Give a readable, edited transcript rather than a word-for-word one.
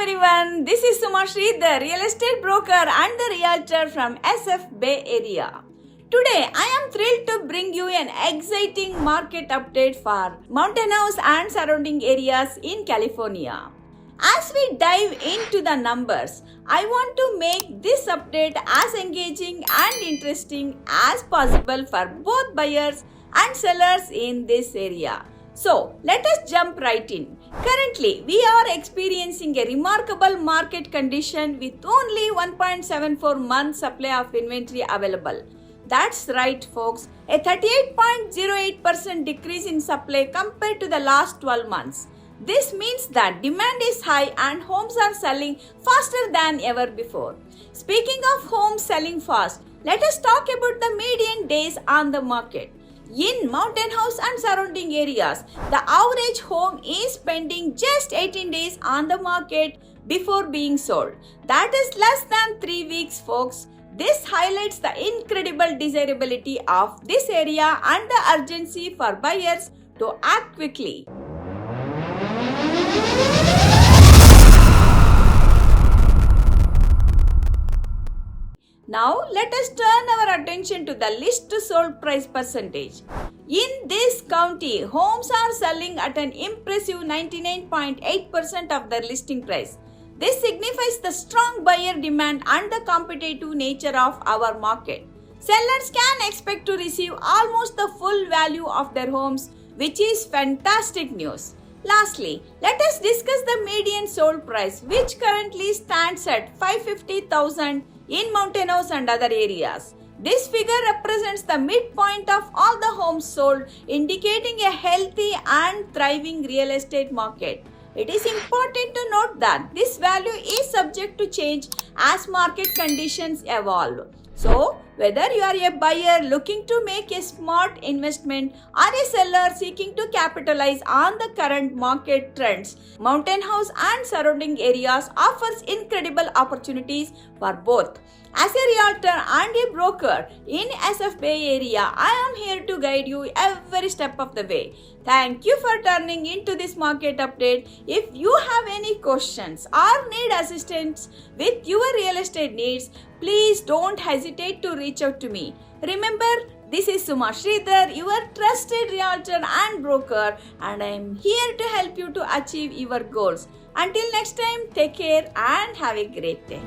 everyone, this is Suma Sridhar, real estate broker and the realtor from SF Bay Area. Today, I am thrilled to bring you an exciting market update for Mountain House and surrounding areas in California. As we dive into the numbers, I want to make this update as engaging and interesting as possible for both buyers and sellers in this area. So, let us jump right in. Currently, we are experiencing a remarkable market condition with only 1.74 months supply of inventory available. That's right, folks, a 38.08% decrease in supply compared to the last 12 months. This means that demand is high and homes are selling faster than ever before. Speaking of homes selling fast, let us talk about the median days on the market. In Mountain House and surrounding areas, the average home is spending just 18 days on the market before being sold. That is less than 3 weeks, folks. This highlights the incredible desirability of this area and the urgency for buyers to act quickly. Now, let us turn our attention to the list sold price percentage. In this county, homes are selling at an impressive 99.8% of their listing price. This signifies the strong buyer demand and the competitive nature of our market. Sellers can expect to receive almost the full value of their homes, which is fantastic news. Lastly, let us discuss the median sold price, which currently stands at $550,000 in Mountain House and other areas. This figure represents the midpoint of all the homes sold, indicating a healthy and thriving real estate market. It is important to note that this value is subject to change as market conditions evolve. So, whether you are a buyer looking to make a smart investment or a seller seeking to capitalize on the current market trends, Mountain House and surrounding areas offers incredible opportunities for both. As a realtor and a broker in SF Bay Area, I am here to guide you every step of the way. Thank you for turning into this market update. If you have any questions or need assistance with your real estate needs, please don't hesitate to reach out to me. Remember, this is Suma Sridhar, your trusted realtor and broker, and I am here to help you to achieve your goals. Until next time, take care and have a great day.